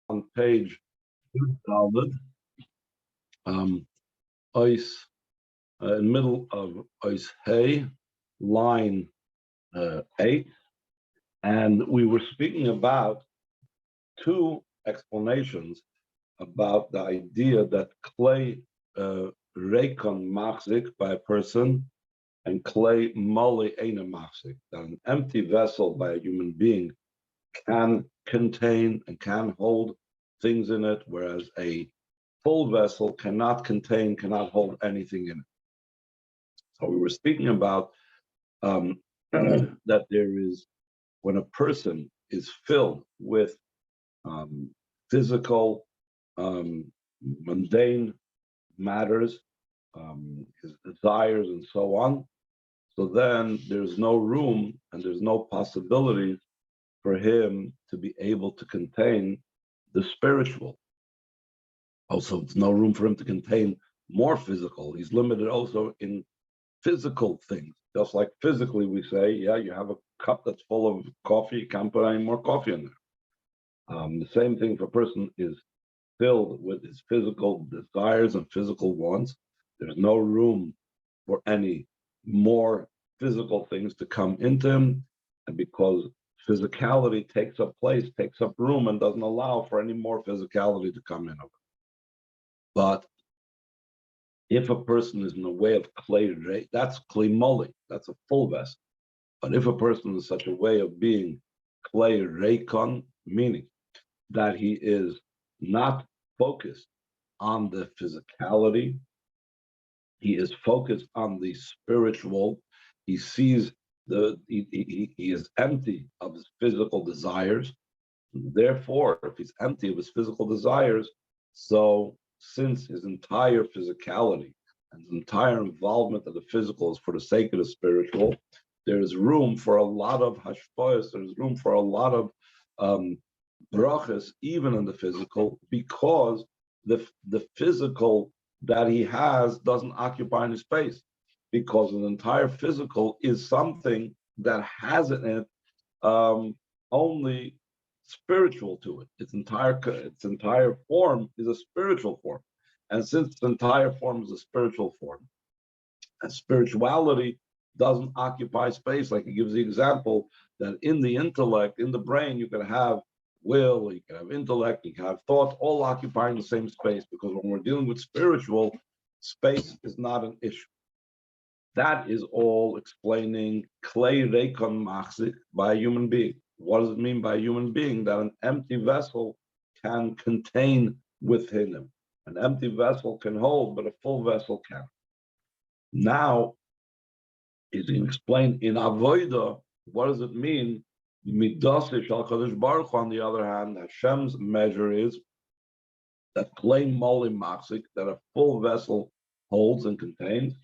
on page David, Ice, in middle of Ice Hay, line 8, and we were speaking about two explanations about the idea that clay reikon machzik by a person and clay moli aina machzik, that an empty vessel by a human being can contain and can hold things in it, whereas a full vessel cannot contain, cannot hold anything in it. So we were speaking about that there is, when a person is filled with physical, mundane matters, his desires and so on, so then there's no room and there's no possibility for him to be able to contain the spiritual. Also, there's no room for him to contain more physical. He's limited also in physical things. Just like physically we say, yeah, you have a cup that's full of coffee, you can't put any more coffee in there. The same thing if a person is filled with his physical desires and physical wants, there's no room for any more physical things to come into him. And because physicality takes up place, takes up room, and doesn't allow for any more physicality to come in. But if a person is in a way of clay, that's clay moli, that's a full vessel. But if a person is such a way of being clay reikon, meaning that he is not focused on the physicality, he is focused on the spiritual. He sees he is empty of his physical desires. Therefore, if he's empty of his physical desires, so since his entire physicality and his entire involvement of the physical is for the sake of the spiritual, there is room for a lot of hashpayas, there's room for a lot of brachas, even in the physical, because the physical that he has doesn't occupy any space, because the entire physical is something that has in it only spiritual to it. Its entire form is a spiritual form. And since its entire form is a spiritual form, and spirituality doesn't occupy space, like he gives the example that in the intellect, in the brain, you can have will, you can have intellect, you can have thought, all occupying the same space, because when we're dealing with spiritual, space is not an issue. That is all explaining clay reikon machzik by a human being. What does it mean by a human being? That an empty vessel can contain within him. An empty vessel can hold, but a full vessel can't. Now, he's going to explain in avoida, what does it mean? Midasish al Kadosh Baruch Hu, on the other hand, Hashem's measure is that clay moli machzik, that a full vessel holds and contains.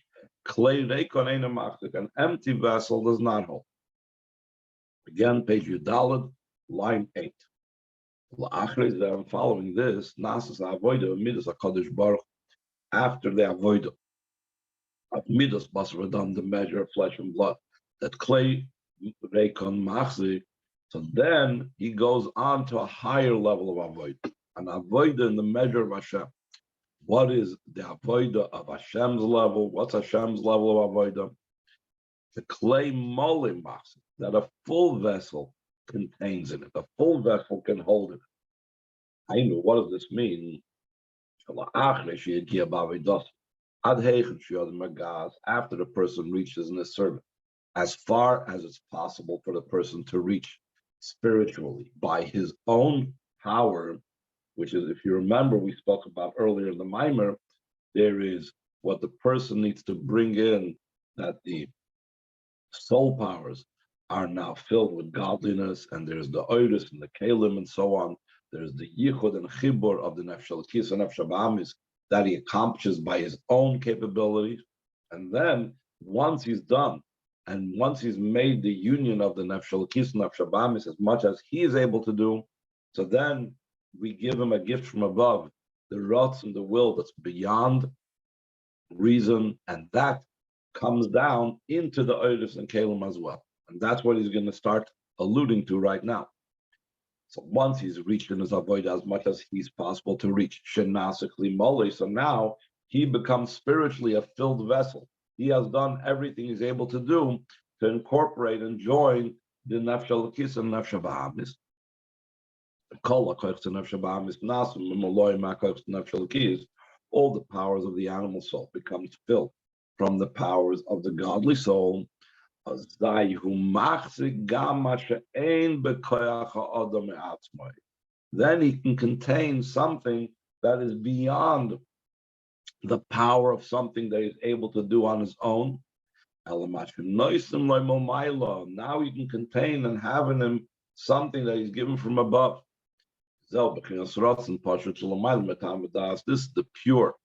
Clay reikon eina machzik, an empty vessel does not hold. Again, page Yudalad, line 8. Following this, Nasas avoida midas HaKadosh Baruch, after the avoida of midas basar adam, the measure of flesh and blood, that clay reikon machzik. So then he goes on to a higher level of avoida, an avoida in the measure of Hashem. What is the avoida of Hashem's level? What's Hashem's level of avoida? The clay moli machzik, that a full vessel contains in it. A full vessel can hold it. I know, what does this mean? After the person reaches in his servant, as far as it's possible for the person to reach spiritually by his own power, which is, if you remember, we spoke about earlier in the Maimer, there is what the person needs to bring in, that the soul powers are now filled with godliness, and there's the oidus and the kalim and so on. There's the yichud and chibur of the nefesh elokis and nefesh habahamis that he accomplishes by his own capabilities. And then once he's done, and once he's made the union of the nefesh elokis and nefesh habahamis as much as he is able to do, so then we give him a gift from above, the rots and the will that's beyond reason, and that comes down into the oidus and kalim as well. And that's what he's going to start alluding to right now. So once he's reached in his avodah as much as he's possible to reach, shenasikli mole. So now he becomes spiritually a filled vessel. He has done everything he's able to do to incorporate and join the nefesh elokis and nefesh bahamis. All the powers of the animal soul becomes filled from the powers of the godly soul. Then he can contain something that is beyond the power of something that he's able to do on his own. Now he can contain and have in him something that he's given from above. This is the pure,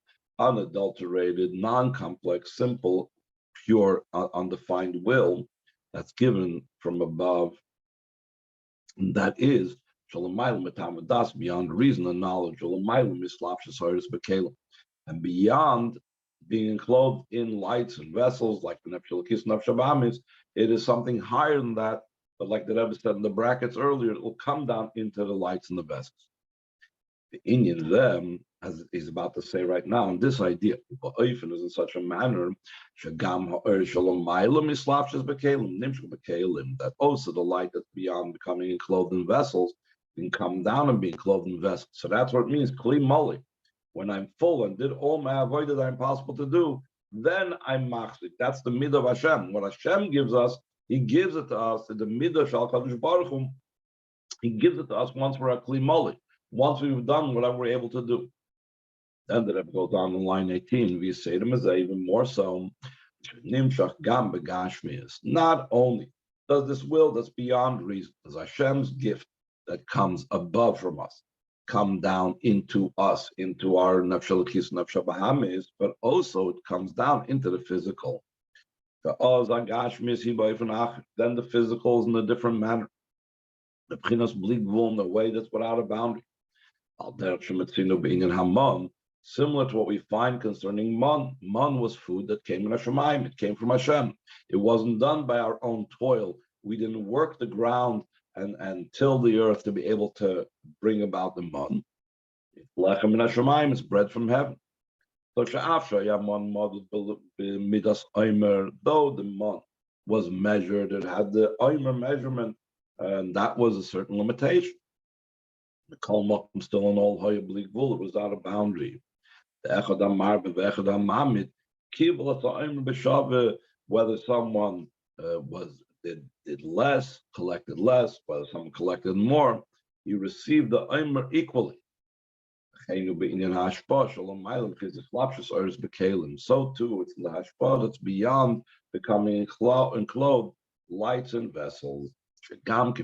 unadulterated, non-complex, simple, pure, undefined will that's given from above. And that is beyond reason and knowledge, and beyond being clothed in lights and vessels like the nefesh elokis nefesh bahamis. It is something higher than that. But like the Rebbe said in the brackets earlier, it will come down into the lights and the vessels. The Inyan them, as he's about to say right now, and this idea is in such a manner that also the light that's beyond becoming clothed in vessels can come down and be clothed in vessels. So that's what it means, kli moli. When I'm full and did all my avodah that I'm possible to do, then I'm machzik. That's the midah of Hashem. What Hashem gives us, He gives it to us in the midah shal kadosh baruch hu. He gives it to us once we're a kli moli, once we've done whatever we're able to do. Then the Rebbe goes down in line 18. We say to him even more so. Not only does this will that's beyond reason, does Hashem's gift that comes above from us come down into us, into our nefesh elokis, nefesh bahamis, but also it comes down into the physical. Then the physical is in a different manner. The b'chinas bli gvul, in a way that's without a boundary. Similar to what we find concerning man. Man was food that came in Hashemayim. It came from Hashem. It wasn't done by our own toil. We didn't work the ground and till the earth to be able to bring about the man. It's lechem in Hashemayim. It's bread from heaven. So though the man was measured, it had the oimer measurement, and that was a certain limitation. The kol makom still in all hoya bli gvul. It was out of boundary. Whether someone did less, collected less, whether someone collected more, he received the omer equally. So too, it's in the hashpah that's beyond becoming enclosed lights and vessels. Even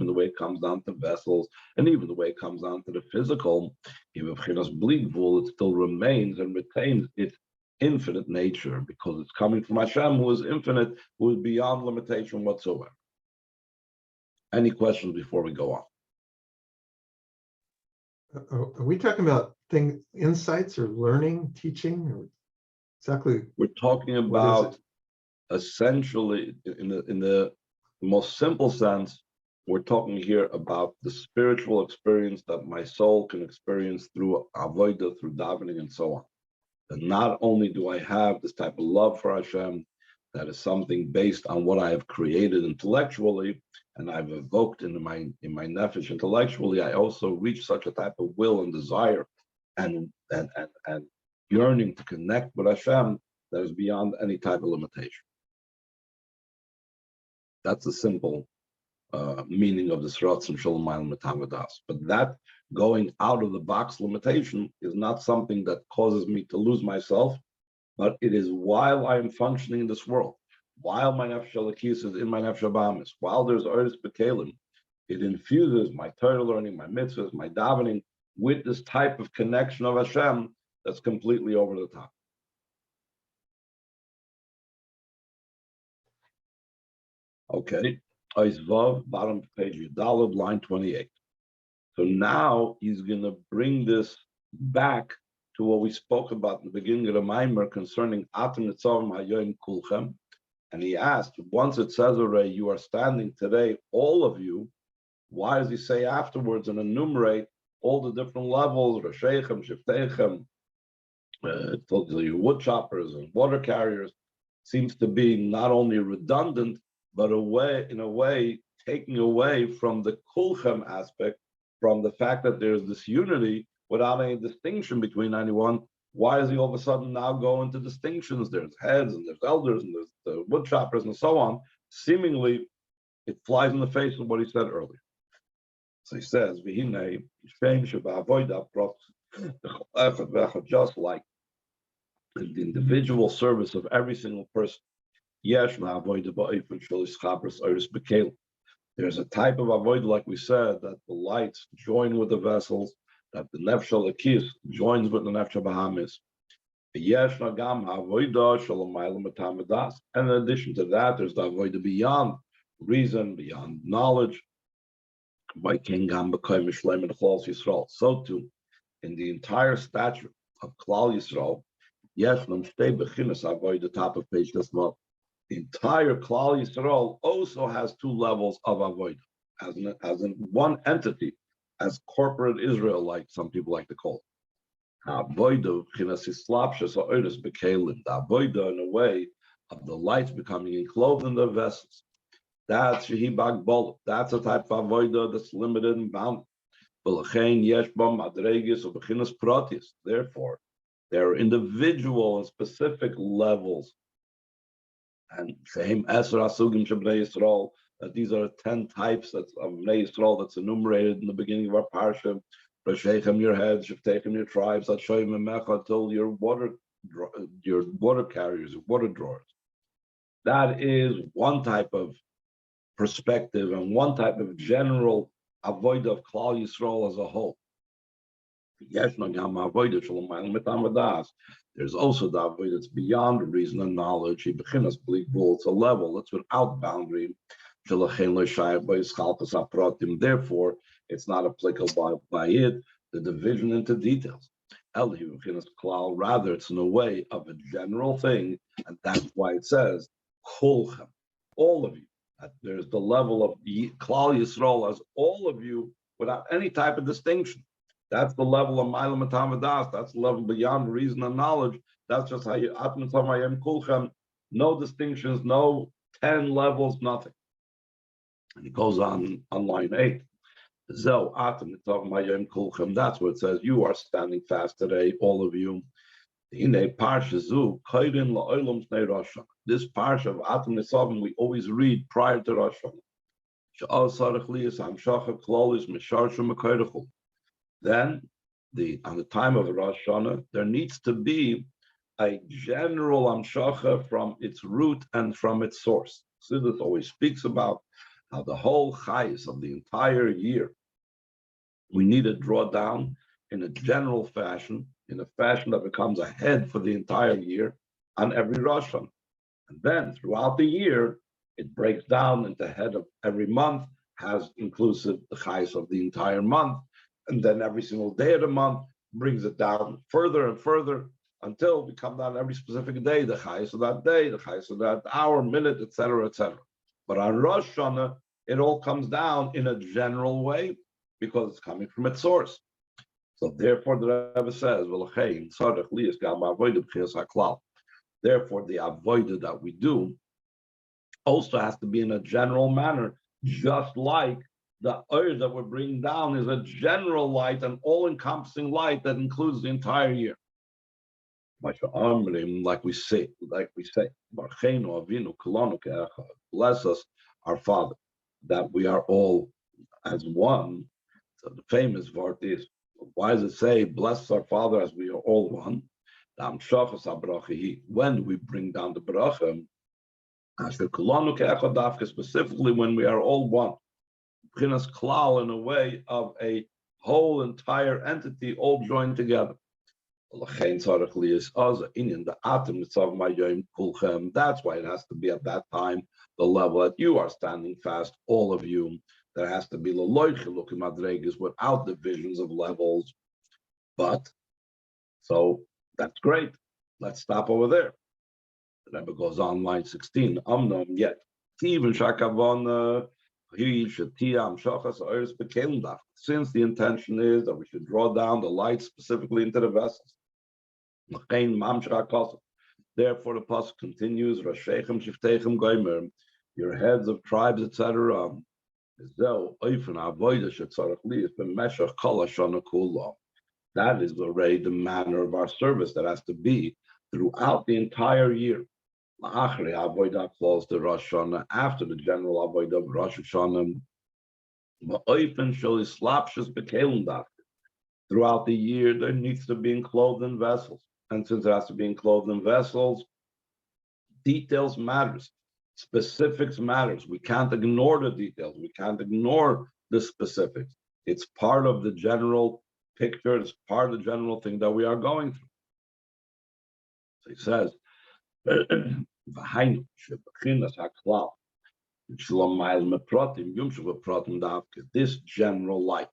the way it comes down to vessels, and even the way it comes down to the physical, it still remains and retains its infinite nature because it's coming from Hashem, who is infinite, who is beyond limitation whatsoever. Any questions before we go on? Are we talking about insights or learning, teaching, or exactly? We're talking about essentially, in the most simple sense, we're talking here about the spiritual experience that my soul can experience through avodah, through davening, and so on. And not only do I have this type of love for Hashem, that is something based on what I have created intellectually, and I've evoked in my nefesh intellectually, I also reach such a type of will and desire and yearning to connect with Hashem that is beyond any type of limitation. That's the simple meaning of the Sratzim Shalom Mayim Metavadas. But that going out of the box limitation is not something that causes me to lose myself, but it is while I am functioning in this world, while my nefesh elokis is in my nefesh bahamis, while there's oris b'kelim, it infuses my Torah learning, my mitzvahs, my davening with this type of connection of Hashem that's completely over the top. Okay, Vav, bottom page, Yudalad, line 28. So now he's going to bring this back to what we spoke about in the beginning of the Maimer concerning Atem Nitzavim Hayoim Kulchem. And he asked, once it says already, you are standing today, all of you, Why does he say afterwards and enumerate all the different levels, Rashechem, Shiftechem, wood choppers and water carriers? Seems to be not only redundant, but in a way, taking away from the kulchem aspect, from the fact that there's this unity without any distinction between anyone. Why does he all of a sudden now go into distinctions? There's heads and there's elders and there's the wood choppers and so on. Seemingly, it flies in the face of what he said earlier. So he says, just like in the individual service of every single person, there's a type of avoid, like we said, that the lights join with the vessels, that the nefesh akis joins with the nefesh bahamis. And in addition to that, there's the avoid beyond reason, beyond knowledge. So too, in the entire stature of Klal Yisrael, the top of page this month. The entire Klal Yisrael also has two levels of avodah, as in one entity, as corporate Israel, like some people like to call it. The avodah in a way of the lights becoming enclosed in the vessels. That's shehibag bol. That's a type of avodah that's limited and bound. Therefore, there are individual and specific levels. And same Esra Sugim Shabnei Yisrael, that these are 10 types of Bnei Yisrael that's enumerated in the beginning of our parsha. Rashechem, your heads, Shiftechem, your tribes, Atshoyim Mecha, till your water carriers, your water drawers. That is one type of perspective and one type of general avodah of Klal Yisrael as a whole. There's also the avodah that's beyond reason and knowledge. It's a level that's without boundary. Therefore, it's not applicable by it, the division into details. Rather, it's in a way of a general thing, and that's why it says, all of you. There's the level of Klal Yisrael as all of you without any type of distinction. That's the level of Ma'ila Matamadas. That's the level beyond reason and knowledge. That's just how you Atman Tamayim Kulchem. No distinctions, no 10 levels, nothing. And he goes on line 8. That's where it says, you are standing fast today, all of you. This parsha of Atam Nisavim we always read prior to Rosh Hashanah. Then, on the time of Rosh Hashanah, there needs to be a general amshacha from its root and from its source. Siddur always speaks about how the whole chayis of the entire year, we need to draw down in a general fashion, in a fashion that becomes a head for the entire year on every Rosh Hashanah. And then throughout the year, it breaks down into head of every month, has inclusive the chayis of the entire month, and then every single day of the month brings it down further and further until we come down every specific day, the chayis of that day, the chayis of that hour, minute, etc., etc. But on Rosh Hashanah, it all comes down in a general way because it's coming from its source. So therefore, the Rebbe says, therefore, the avodah that we do also has to be in a general manner, just like the oil that we're bringing down is a general light, an all-encompassing light that includes the entire year. Like we say, bless us, our Father, that we are all as one. So the famous word is, why does it say, bless our Father as we are all one? When we bring down the bracha, specifically when we are all one, klal in a way of a whole entire entity, all joined together. That's why it has to be at that time the level that you are standing fast, all of you. There has to be without divisions of levels. But so that's great. Let's stop over there. The Rebbe goes on line 16. Yet even shakavon Since the intention is that we should draw down the light specifically into the vessels. Therefore, the pasuk continues, Rashechem Shiftechem Goimer, your heads of tribes, etc. That is already the manner of our service that has to be throughout the entire year. After the general avodah of Rosh Hashanah, throughout the year, there needs to be enclosed in vessels. And since it has to be enclosed in vessels, details matters. Specifics matters. We can't ignore the details. We can't ignore the specifics. It's part of the general picture. It's part of the general thing that we are going through. So he says, this general light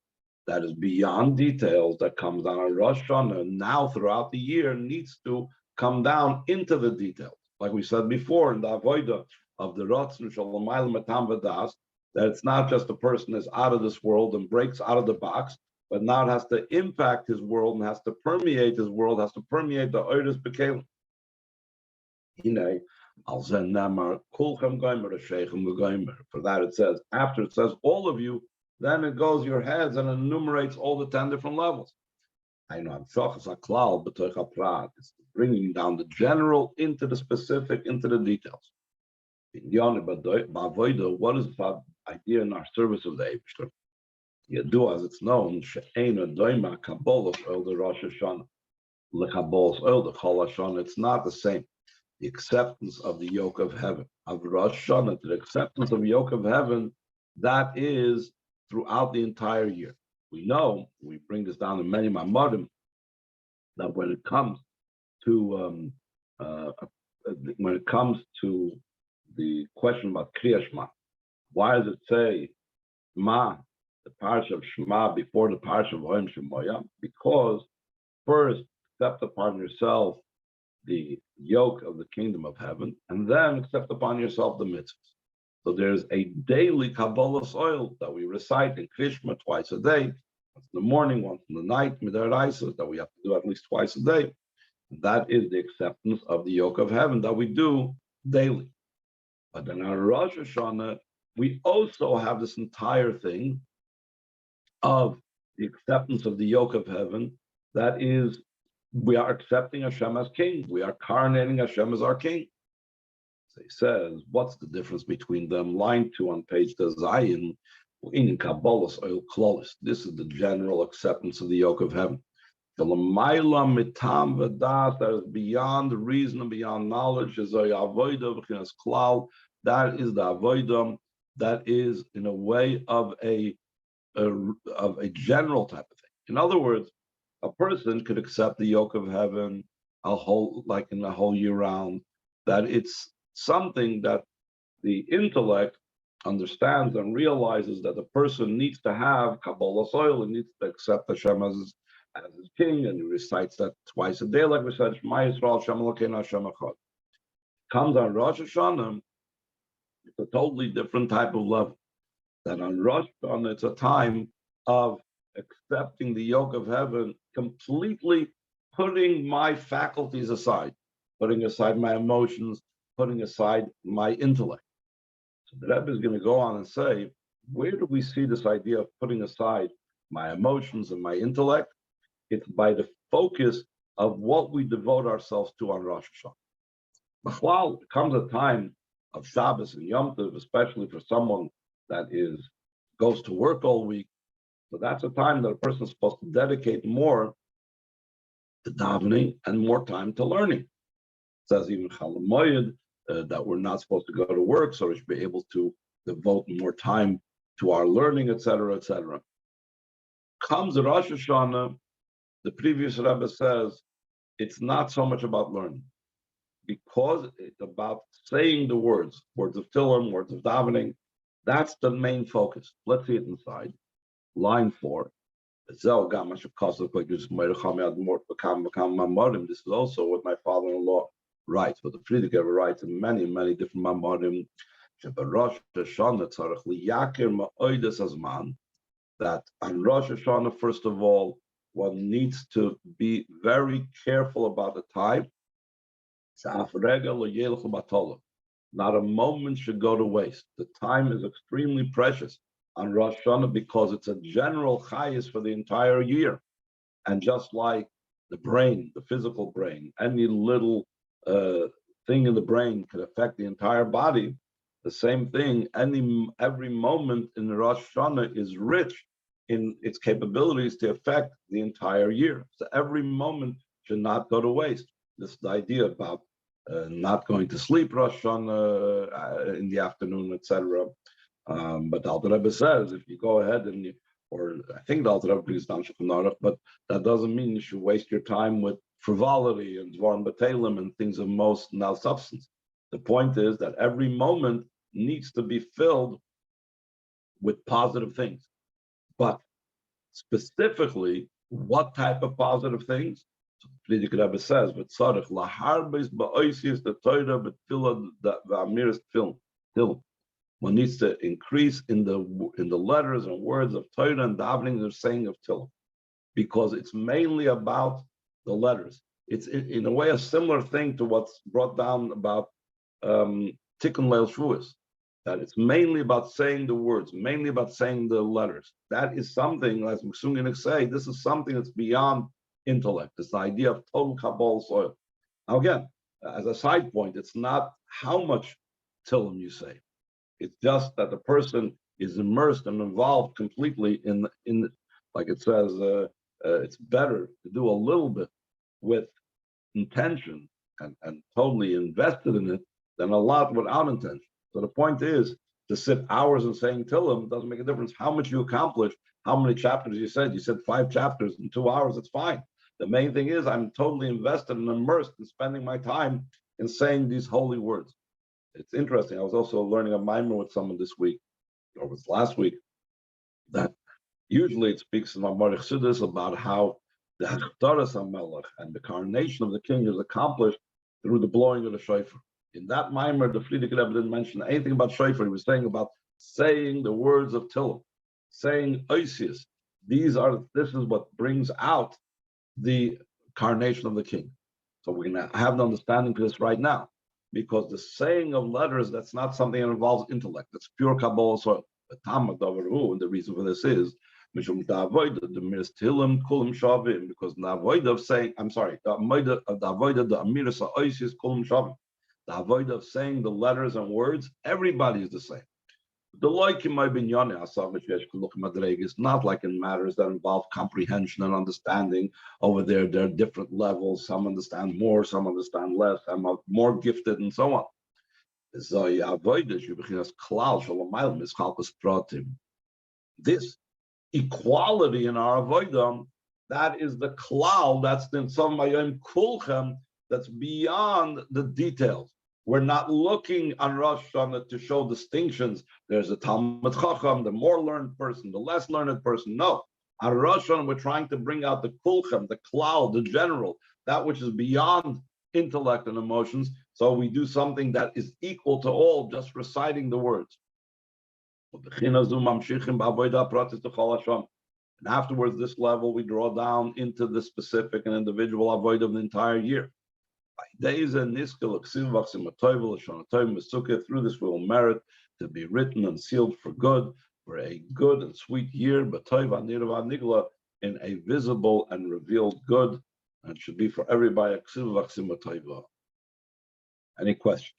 that is beyond details that comes down on Rosh Hashanah now throughout the year needs to come down into the details. Like we said before in the avodah of the Ratzon Shalomayel Matam Vadas, that it's not just a person is out of this world and breaks out of the box, but now it has to impact his world and has to permeate his world, has to permeate the Oiris Bekelim. For that it says, after it says all of you, then it goes your heads and enumerates all the 10 different levels. It's bringing down the general into the specific, into the details. What is the idea in our service of the Eibishter? You do as it's known, it's not the same. The acceptance of the yoke of heaven, of Rosh Hashanah, the acceptance of the yoke of heaven, that is throughout the entire year. We know, we bring this down in many Mamodim, that when it comes to the question about Kriya Shema, why does it say Ma, the parsha of Shema, before the parsha of Hoim Shemoya? Because first, accept upon yourself the yoke of the kingdom of heaven, and then accept upon yourself the mitzvahs. So there's a daily Kabbalah oil that we recite in Krishma twice a day, once in the morning, once in the night, midaraisa, that we have to do at least twice a day. That is the acceptance of the yoke of heaven that we do daily. But then on Rosh Hashanah, we also have this entire thing of the acceptance of the yoke of heaven. That is, we are accepting Hashem as king. We are coronating Hashem as our king. So he says, what's the difference between them? Line 2 on page Zayin, in Kabbalah's oil klolis. This is the general acceptance of the yoke of heaven. The Lamaila mitam v'das, that is beyond reason and beyond knowledge, is a avodah v'chinas klal. That is the avodah that is in a way of a general type of thing. In other words, a person could accept the yoke of heaven a whole year round, that it's something that the intellect understands and realizes that the person needs to have Kabbalah soil and needs to accept Hashem as his king, and he recites that twice a day, like we said, Shema Yisrael, Hashem Elokeinu, Hashem Echad. Comes on Rosh Hashanah, it's a totally different type of level. That on Rosh Hashanah, it's a time of accepting the yoke of heaven, completely putting my faculties aside, putting aside my emotions, putting aside my intellect. So the Rebbe is going to go on and say, where do we see this idea of putting aside my emotions and my intellect? It's by the focus of what we devote ourselves to on Rosh Hashanah. B'chlal, it comes a time of Shabbos and Yom Tov, especially for someone that goes to work all week. So that's a time that a person is supposed to dedicate more to davening and more time to learning. It says even Chol Hamoed that we're not supposed to go to work, so we should be able to devote more time to our learning, etc., etc. Comes Rosh Hashanah, the previous Rebbe says it's not so much about learning, because it's about saying the words of Tehillim, words of davening. That's the main focus. Let's see it inside. Line 4. This is also what my father-in-law writes, but the Friedrich writes in many, many different mamorim. שבראש השנה צריך לייקר מאוידס הזמן, that on Rosh Hashanah, first of all, one needs to be very careful about the time. Not a moment should go to waste. The time is extremely precious on Rosh Hashanah because it's a general chayis for the entire year. And just like the brain, the physical brain, any little thing in the brain could affect the entire body, the same thing, every moment in Rosh Hashanah is rich in its capabilities to affect the entire year. So every moment should not go to waste. This is the idea about not going to sleep Rosh Hashanah in the afternoon, etc. But the Alter Rebbe says if you go ahead and I think the Alter Rebbe brings down Shulchan Aruch, but that doesn't mean you should waste your time with frivolity and Dvarim B'Teilim and things of most no substance. The point is that every moment needs to be filled with positive things. But specifically, what type of positive things? Frierdiker Rebbe says, "V'tzarich laharbes ba'oisius the Torah b'tfilah v'amiris tefillin." One needs to increase in the letters and words of Torah and davening and saying of Tefillin, because it's mainly about the letters. It's in a way a similar thing to what's brought down about Tikkun Leil Shavuos, that it's mainly about saying the words, mainly about saying the letters. That is something, as Muksunginik say, this is something that's beyond intellect. It's the idea of total Kabbalah soil. Now again, as a side point, it's not how much Tillim you say. It's just that the person is immersed and involved completely in like it says, it's better to do a little bit with intention and totally invested in it than a lot without intention. So the point is, to sit hours and saying Tillim doesn't make a difference how much you accomplish, how many chapters you said. You said 5 chapters in 2 hours, it's fine. The main thing is I'm totally invested and immersed in spending my time in saying these holy words. It's interesting. I was also learning a mimer with someone this week, or it was last week, that usually it speaks in Mamar Chassidus about how the Hachtaras HaMelech and the coronation of the king is accomplished through the blowing of the shofar. In that mimer, the Frierdiker Rebbe didn't mention anything about shofar. He was saying about saying the words of Tillim, saying oisius. This is what brings out the coronation of the king. So we're going to have an understanding of this right now, because the saying of letters, that's not something that involves intellect. That's pure Kabbalah soil. And the reason for this is because the avoid of saying, the avoid of saying the letters and words, everybody is the same. The loikim might be is not like in matters that involve comprehension and understanding. Over there are different levels. Some understand more, some understand less, some are more gifted, and so on. This equality in our avoidam, that is the klal, that's the mayim kulchem, that's beyond the details. We're not looking on Rosh Hashanah to show distinctions. There's a Talmud Chacham, the more learned person, the less learned person. No. On Rosh Hashanah, we're trying to bring out the kulchem, the klal, the general, that which is beyond intellect and emotions. So we do something that is equal to all, just reciting the words. And afterwards, this level, we draw down into the specific and individual avoid of the entire year. Through this we will merit to be written and sealed for good, for a good and sweet year, in a visible and revealed good, and should be for everybody. Any questions?